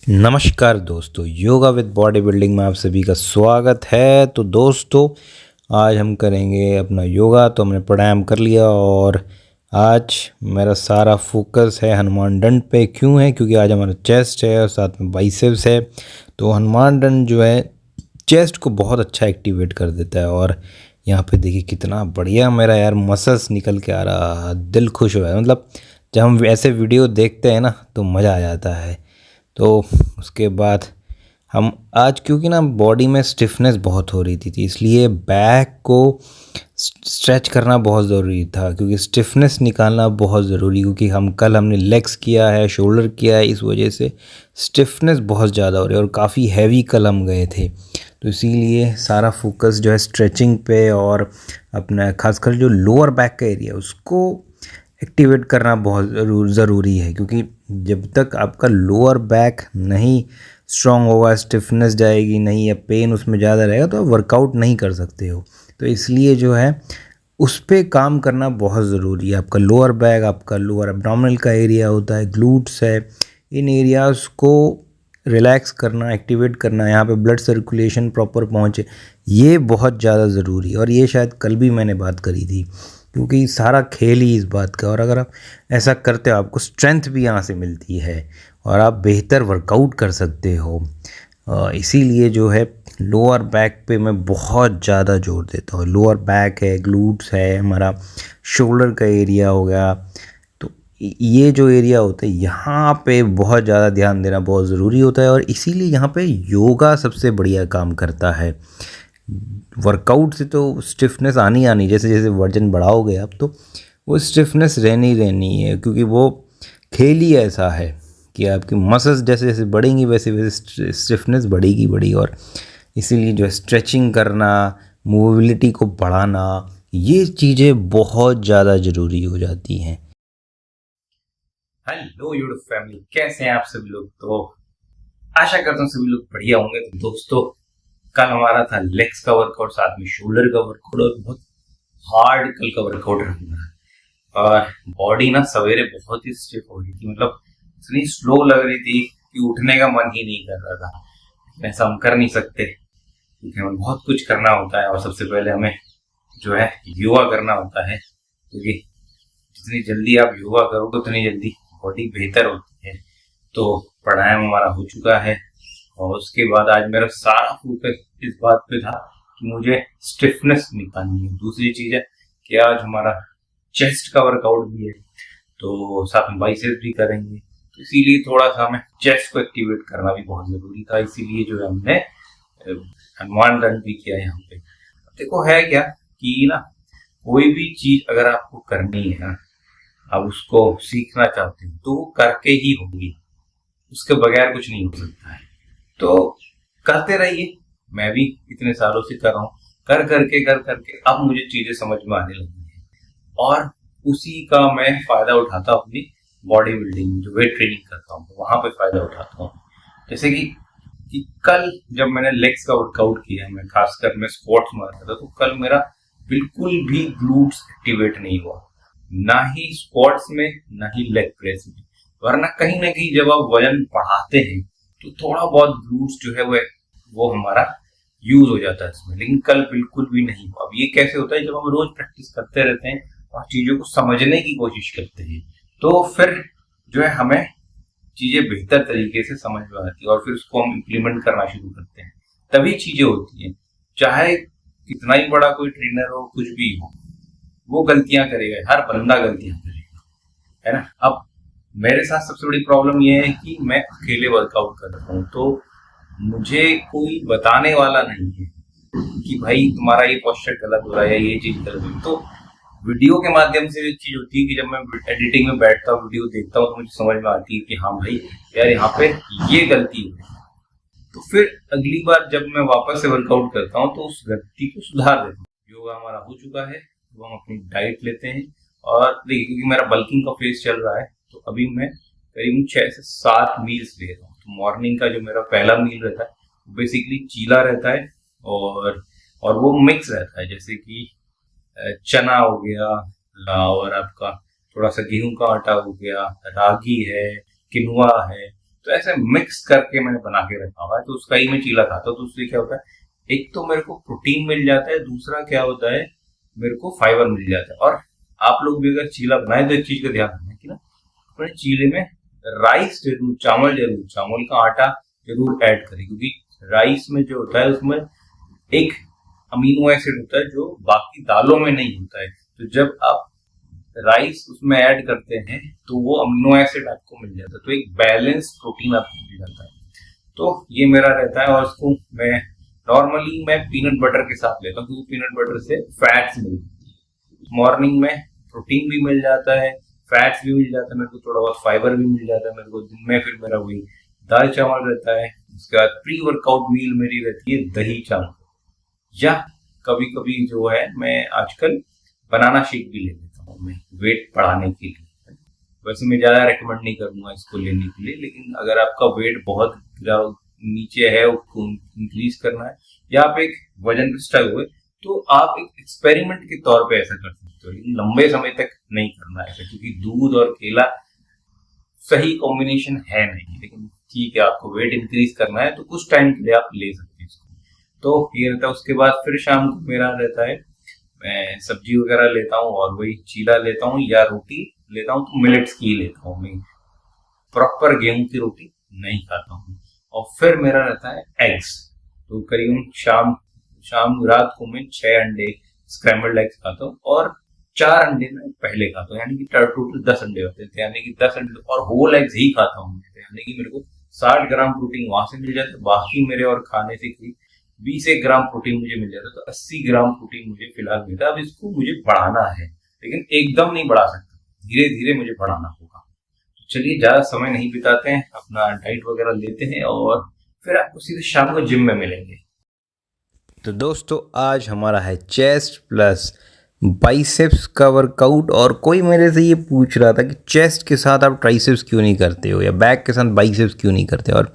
नमस्कार दोस्तों, yoga with body building में आप सभी का स्वागत है। तो दोस्तों, आज हम करेंगे अपना योगा। तो हमने प्राणायाम कर लिया और आज मेरा सारा फोकस है हनुमान दंड पे। क्यों है? क्योंकि आज हमारा चेस्ट है और साथ में बाइसेप्स है। तो हनुमान दंड जो है चेस्ट को बहुत अच्छा एक्टिवेट कर देता है। और यहाँ पे देखिए कितना बढ़िया मेरा यार मसल्स निकल के आ रहा, दिल खुश हो रहा है। मतलब जब हम ऐसे वीडियो देखते हैं ना तो मज़ा आ जाता है। तो उसके बाद हम आज, क्योंकि ना बॉडी में स्टिफनेस बहुत हो रही थी इसलिए बैक को स्ट्रेच करना बहुत ज़रूरी था, क्योंकि स्टिफनेस निकालना बहुत ज़रूरी, क्योंकि हमने लेग्स किया है, शोल्डर किया है, इस वजह से स्टिफनेस बहुत ज़्यादा हो रही है और काफ़ी हैवी कल हम गए थे। तो इसीलिए सारा फोकस जो है स्ट्रेचिंग पे और अपना खासकर जो लोअर बैक का एरिया उसको एक्टिवेट करना बहुत ज़रूरी है। क्योंकि जब तक आपका लोअर बैक नहीं स्ट्रॉन्ग होगा, स्टिफनेस जाएगी नहीं या पेन उसमें ज़्यादा रहेगा तो आप वर्कआउट नहीं कर सकते हो। तो इसलिए जो है उस पर काम करना बहुत ज़रूरी है। आपका लोअर बैक, आपका लोअर एब्डोमिनल का एरिया होता है, ग्लूट्स है, इन एरियाज़ को रिलैक्स करना, एक्टिवेट करना, यहाँ पे ब्लड सर्कुलेशन प्रॉपर पहुँचे, ये बहुत ज़्यादा ज़रूरी है। और ये शायद कल भी मैंने बात करी थी, क्योंकि सारा खेल ही इस बात का। और अगर आप ऐसा करते हो आपको स्ट्रेंथ भी यहाँ से मिलती है और आप बेहतर वर्कआउट कर सकते हो। इसीलिए जो है लोअर बैक पे मैं बहुत ज़्यादा जोर देता हूँ। लोअर बैक है, ग्लूट्स है, हमारा शोल्डर का एरिया हो गया। तो ये जो एरिया होता है यहाँ पे बहुत ज़्यादा ध्यान देना बहुत ज़रूरी होता है। और इसीलिए यहाँ पे योगा सबसे बढ़िया काम करता है। वर्कआउट से तो स्टिफनेस आनी जैसे जैसे वजन बढ़ाओगे आप तो वो स्टिफनेस रहनी है, क्योंकि वो खेल ही ऐसा है कि आपकी मसल्स जैसे जैसे बढ़ेंगी वैसे वैसे स्टिफनेस बढ़ेगी। और इसीलिए जो स्ट्रेचिंग करना, मूविलिटी को बढ़ाना, ये चीज़ें बहुत ज़्यादा ज़रूरी हो जाती हैं। हेलो यूट्यूब फैमिली, कैसे हैं आप सभी लोग? तो आशा करता हूँ सभी लोग बढ़िया होंगे। तो दोस्तों, कल हमारा था लेग्स का वर्कआउट, साथ में शोल्डर का वर्कआउट और बहुत हार्ड कल का वर्कआउट रहा। और बॉडी ना सवेरे बहुत ही स्टिफ हो रही थी, मतलब इतनी स्लो लग रही थी कि उठने का मन ही नहीं कर रहा था। लेकिन ऐसा हम कर नहीं सकते, क्योंकि हमें बहुत कुछ करना होता है और सबसे पहले हमें जो है योगा करना होता है। क्योंकि जितनी जल्दी आप योगा करोगे उतनी जल्दी बॉडी बेहतर होती है। तो प्राणायाम हमारा हो चुका है और उसके बाद आज मेरा सारा फोकस इस बात पे था कि मुझे स्टिफनेस निकालनी है। दूसरी चीज है कि आज हमारा चेस्ट का वर्कआउट भी है, तो साथ में बाइसेप्स भी करेंगे। तो इसीलिए थोड़ा सा हमें चेस्ट को एक्टिवेट करना भी बहुत जरूरी था। इसीलिए जो है हमने हनुमान दंड भी किया यहाँ पे। देखो है क्या कि ना, कोई भी चीज अगर आपको करनी है ना, आप उसको सीखना चाहते हो तो वो करके ही होगी, उसके बगैर कुछ नहीं हो सकता है। तो करते रहिए। मैं भी इतने सालों से कर रहा हूँ, कर करके अब मुझे चीजें समझ में आने लगी हैं और उसी का मैं फायदा उठाता हूँ अपनी बॉडी बिल्डिंग में। जो वेट ट्रेनिंग करता हूँ वहां पे फायदा उठाता हूँ। जैसे कि कल जब मैंने लेग्स का वर्कआउट किया, मैं खासकर मैं स्क्वाट्स मार रहा था, तो कल मेरा बिल्कुल भी ग्लूट्स एक्टिवेट नहीं हुआ, ना ही स्क्वाट्स में ना ही लेग प्रेस में। वरना कहीं ना कहीं जब आप वजन बढ़ाते हैं तो थोड़ा बहुत ग्लूट्स जो है वो हमारा यूज हो जाता है इसमें, लेकिन कल बिल्कुल भी नहीं हुआ। अब ये कैसे होता है? जब हम रोज प्रैक्टिस करते रहते हैं और चीजों को समझने की कोशिश करते हैं तो फिर जो है हमें चीजें बेहतर तरीके से समझ में आती है और फिर उसको हम इम्प्लीमेंट करना शुरू करते हैं। तभी चीजें होती हैं। चाहे कितना ही बड़ा कोई ट्रेनर हो, कुछ भी हो, वो गलतियां करेगा, हर बंदा गलतियां करेगा, है ना। अब मेरे साथ सबसे बड़ी प्रॉब्लम ये है कि मैं अकेले वर्कआउट कर रहा हूँ, तो मुझे कोई बताने वाला नहीं है कि भाई तुम्हारा ये पोस्चर गलत हो रहा है या ये चीज गलत हो रही है। तो वीडियो के माध्यम से एक चीज होती है कि जब मैं एडिटिंग में बैठता हूँ, वीडियो देखता हूँ, तो मुझे समझ में आती है कि हाँ भाई यार यहाँ पे ये गलती हुई। तो फिर अगली बार जब मैं वापस से वर्कआउट करता हूँ तो उस गलती को सुधार देता हूँ। योगा हमारा हो चुका है, तो हम अपनी डाइट लेते हैं। और देखिए, क्योंकि मेरा बल्किंग का फेज चल रहा है तो अभी मैं करीब 6 से 7 मील्स ले रहा हूँ। तो मॉर्निंग का जो मेरा पहला मील रहता है बेसिकली चीला रहता है और वो मिक्स रहता है, जैसे कि चना हो गया और आपका थोड़ा सा गेहूं का आटा हो गया, रागी है, किनुआ है। तो ऐसे मिक्स करके मैंने बना के रखा हुआ है, तो उसका ही मैं चीला खाता हूँ। तो उससे क्या होता है, एक तो मेरे को प्रोटीन मिल जाता है, दूसरा क्या होता है मेरे को फाइबर मिल जाता है। और आप लोग भी अगर चीला बनाए तो एक चीज का ध्यान रखना कि ना अपने चीले में राइस जरूर, चावल का आटा जरूर ऐड करें, क्योंकि राइस में जो होता है उसमें एक अमीनो एसिड होता है जो बाकी दालों में नहीं होता है। तो जब आप राइस उसमें ऐड करते हैं तो वो अमीनो एसिड आपको मिल जाता है, तो एक बैलेंस प्रोटीन आपको मिल जाता है। तो ये मेरा रहता है, और इसको मैं पीनट बटर के साथ लेता हूँ, क्योंकि पीनट बटर से फैट्स मिलते हैं। मॉर्निंग में प्रोटीन भी मिल जाता है, फैट्स भी मिल जाता है, मेरे को थोड़ा बहुत फाइबर भी मिल जाता है मेरे को। दिन में फिर मेरा वही दाल चावल रहता है। उसके बाद प्री वर्कआउट मील मेरी रहती है दही चावल, या कभी कभी जो है मैं आजकल बनाना शेक भी ले लेता हूँ मैं वेट बढ़ाने के लिए। वैसे मैं ज्यादा रेकमेंड नहीं करूंगा इसको लेने के लिए, लेकिन अगर आपका वेट बहुत नीचे है, उसको इंक्रीज करना है, या आप एक वजन पे स्टक हुए, तो आप एक एक्सपेरिमेंट के तौर पे ऐसा कर सकते हो, लेकिन लंबे समय तक नहीं करना है ऐसा, क्योंकि दूध और केला सही कॉम्बिनेशन है नहीं। लेकिन ठीक है, आपको वेट इंक्रीज करना है तो कुछ टाइम के लिए आप ले सकते हैं इसको। तो ये रहता है। उसके बाद फिर शाम को मेरा रहता है, मैं सब्जी वगैरह लेता हूँ और वही चीला लेता हूँ या रोटी लेता हूँ, तो मिलेट्स की लेता हूँ मैं, प्रॉपर गेहूं की रोटी नहीं खाता हूँ। और फिर मेरा रहता है एग्स, तो करीबन शाम रात को मैं 6 अंडे स्क्रैम्बल्ड एग्स खाता हूँ, और 4 अंडे मैं पहले खाता हूँ, यानी कि टोटल 10 अंडे होते थे, यानी कि 10 अंडे और होल एग्स ही खाता हूँ, यानी कि मेरे को 60 ग्राम प्रोटीन वहां से मिल जाता है। बाकी मेरे और खाने से 20 ग्राम प्रोटीन मुझे मिल जाता है, तो 80 ग्राम प्रोटीन मुझे फिलहाल मिलता है। अब इसको मुझे बढ़ाना है, लेकिन एकदम नहीं बढ़ा सकता, धीरे धीरे मुझे बढ़ाना होगा। तो चलिए ज्यादा समय नहीं बिताते हैं, अपना डाइट वगैरह लेते हैं और फिर आपको सीधे शाम को जिम में मिलेंगे। तो दोस्तों आज हमारा है चेस्ट प्लस बाइसेप्स का वर्कआउट। और कोई मेरे से ये पूछ रहा था कि चेस्ट के साथ आप ट्राइसेप्स क्यों नहीं करते हो, या बैक के साथ बाइसेप्स क्यों नहीं करते। और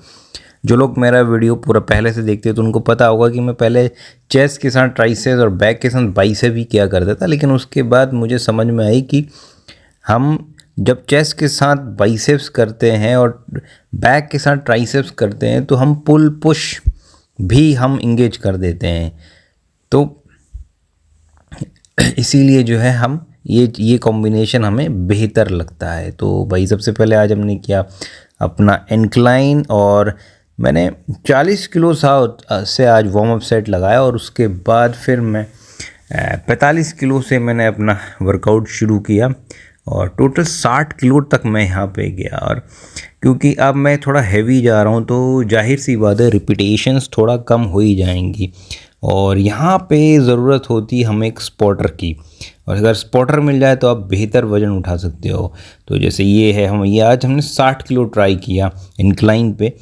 जो लोग मेरा वीडियो पूरा पहले से देखते हैं तो उनको पता होगा कि मैं पहले चेस्ट के साथ ट्राइसेप्स और बैक के साथ बाइसेप ही किया करता था। लेकिन उसके बाद मुझे समझ में आई कि हम जब चेस्ट के साथ बाइसेप्स करते हैं और बैक के साथ ट्राइसेप्स करते हैं तो हम पुल पुश भी हम इंगेज कर देते हैं। तो इसीलिए जो है हम ये कॉम्बिनेशन हमें बेहतर लगता है। तो भाई सबसे पहले आज हमने किया अपना इंक्लाइन, और मैंने 40 किलो से आज वार्म अप सेट लगाया, और उसके बाद फिर मैं 45 किलो से मैंने अपना वर्कआउट शुरू किया, और टोटल 60 किलो तक मैं यहाँ पे गया। और क्योंकि अब मैं थोड़ा हैवी जा रहा हूँ तो जाहिर सी बात है रिपीटेशंस थोड़ा कम हो ही जाएंगी, और यहाँ पे ज़रूरत होती है हमें एक स्पॉटर की। और अगर स्पॉटर मिल जाए तो आप बेहतर वज़न उठा सकते हो। तो जैसे ये है, आज हमने 60 किलो ट्राई किया इंक्लाइन पे,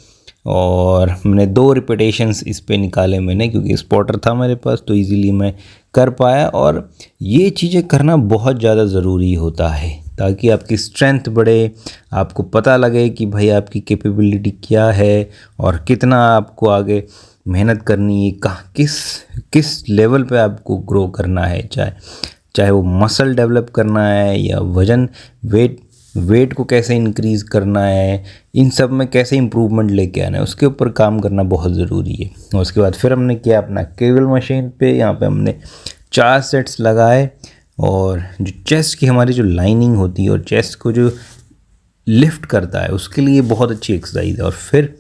और मैंने 2 रिपीटेशंस इस पे निकाले मैंने, क्योंकि स्पॉटर था मेरे पास तो इजीली मैं कर पाया। और ये चीज़ें करना बहुत ज़्यादा ज़रूरी होता है ताकि आपकी स्ट्रेंथ बढ़े, आपको पता लगे कि भाई आपकी कैपेबिलिटी क्या है और कितना आपको आगे मेहनत करनी है, किस लेवल पे आपको ग्रो करना है, चाहे वो मसल डेवलप करना है या वज़न वेट को कैसे इंक्रीज़ करना है, इन सब में कैसे इम्प्रूवमेंट लेके आना है, उसके ऊपर काम करना बहुत ज़रूरी है। और उसके बाद फिर हमने किया अपना केबल मशीन पे, यहाँ पे हमने 4 सेट्स लगाए, और जो चेस्ट की हमारी जो लाइनिंग होती है और चेस्ट को जो लिफ्ट करता है उसके लिए बहुत अच्छी एक्सरसाइज है। और फिर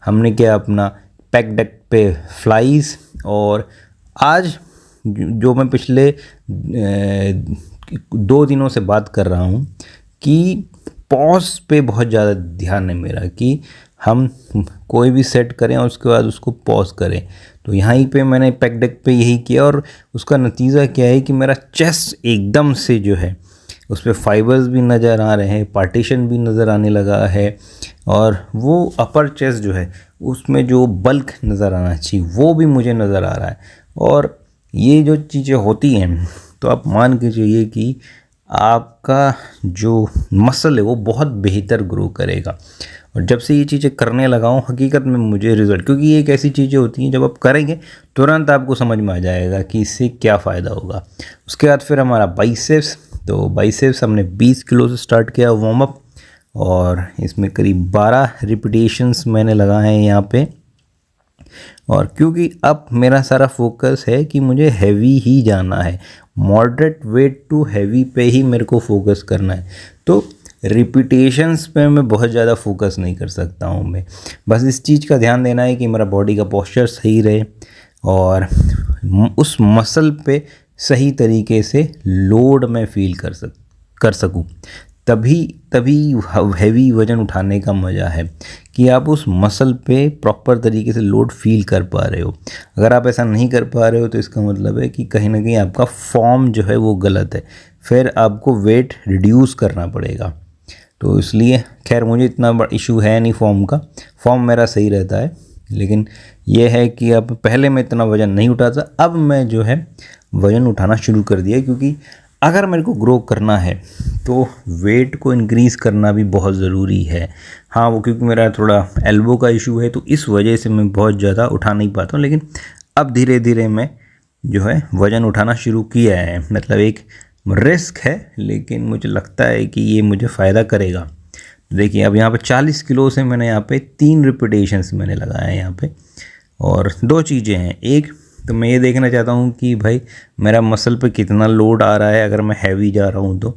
हमने किया अपना पैक डेक पे फ्लाइज। और आज जो मैं पिछले 2 दिनों से बात कर रहा हूँ कि पॉज पे बहुत ज़्यादा ध्यान है मेरा, कि हम कोई भी सेट करें और उसके बाद उसको पॉज करें। तो यहाँ पे मैंने पैक डेक पे यही किया, और उसका नतीजा क्या है कि मेरा चेस्ट एकदम से जो है उस पर फाइबर्स भी नज़र आ रहे हैं, पार्टीशन भी नज़र आने लगा है, और वो अपर चेस्ट जो है उसमें जो बल्क नज़र आना चाहिए वो भी मुझे नज़र आ रहा है। और ये जो चीज़ें होती हैं तो आप मान के चलिए कि आपका जो मसल है वो बहुत बेहतर ग्रो करेगा। और जब से ये चीज़ें करने लगा हूँ हकीकत में मुझे रिज़ल्ट, क्योंकि ये एक ऐसी चीज़ें होती हैं जब आप करेंगे तुरंत आपको समझ में आ जाएगा कि इससे क्या फ़ायदा होगा। उसके बाद फिर हमारा बाइसेप्स, तो बाइसेप्स हमने 20 किलो से स्टार्ट किया वार्म अप, और इसमें करीब 12 रिपीटेशंस मैंने लगाए हैं यहाँ पे। और क्योंकि अब मेरा सारा फोकस है कि मुझे हैवी ही जाना है, मॉडरेट वेट टू हैवी पे ही मेरे को फोकस करना है, तो रिपीटेशंस पे मैं बहुत ज़्यादा फोकस नहीं कर सकता हूँ। मैं बस इस चीज़ का ध्यान देना है कि मेरा बॉडी का पोस्चर सही रहे और उस मसल पे सही तरीके से लोड मैं फील कर सकूँ। तभी हैवी वज़न उठाने का मज़ा है कि आप उस मसल पे प्रॉपर तरीके से लोड फील कर पा रहे हो। अगर आप ऐसा नहीं कर पा रहे हो तो इसका मतलब है कि कहीं ना कहीं आपका फॉर्म जो है वो गलत है, फिर आपको वेट रिड्यूस करना पड़ेगा। तो इसलिए खैर मुझे इतना बड़ा इशू है नहीं फॉर्म का, फॉर्म मेरा सही रहता है। लेकिन यह है कि अब पहले मैं इतना वज़न नहीं उठाता, अब मैं जो है वज़न उठाना शुरू कर दिया, क्योंकि अगर मेरे को ग्रो करना है तो वेट को इंक्रीज़ करना भी बहुत ज़रूरी है। हाँ, वो क्योंकि मेरा थोड़ा एल्बो का इशू है तो इस वजह से मैं बहुत ज़्यादा उठा नहीं पाता हूँ, लेकिन अब धीरे धीरे मैं जो है वज़न उठाना शुरू किया है। मतलब एक रिस्क है, लेकिन मुझे लगता है कि ये मुझे फ़ायदा करेगा। देखिए अब यहाँ पे 40 किलो से मैंने यहाँ पे 3 रिपीटेशंस मैंने लगाए हैं यहाँ पे। और 2 चीज़ें हैं, एक तो मैं ये देखना चाहता हूँ कि भाई मेरा मसल पे कितना लोड आ रहा है अगर मैं हैवी जा रहा हूँ तो।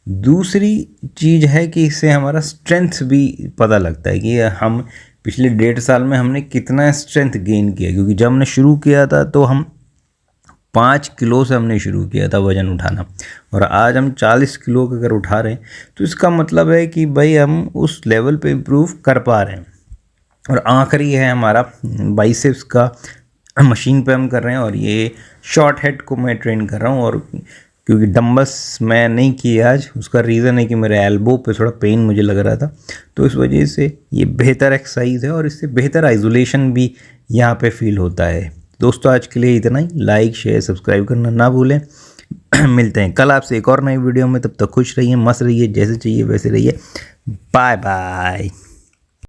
दूसरी चीज़ है कि इससे हमारा स्ट्रेंथ भी पता लगता है कि हम पिछले 1.5 साल में हमने कितना स्ट्रेंथ गेन किया, क्योंकि जब हमने शुरू किया था तो हम 5 किलो से हमने शुरू किया था वज़न उठाना, और आज हम 40 किलो अगर उठा रहे हैं तो इसका मतलब है कि भाई हम उस लेवल पे इम्प्रूव कर पा रहे हैं। और आखिरी है हमारा बाइसेप्स का, मशीन पे हम कर रहे हैं, और ये शॉर्ट हेड को मैं ट्रेन कर रहा हूँ। और क्योंकि डंबल्स मैं नहीं किए आज, उसका रीज़न है कि मेरे एल्बो पे थोड़ा पेन मुझे लग रहा था, तो इस वजह से ये बेहतर एक्सरसाइज है और इससे बेहतर आइसोलेशन भी यहाँ पे फील होता है। दोस्तों आज के लिए इतना ही, लाइक शेयर सब्सक्राइब करना ना भूलें। मिलते हैं कल आपसे एक और नई वीडियो में, तब तक खुश रहिए, मस्त रहिए, जैसे चाहिए वैसे रहिए। Bye bye.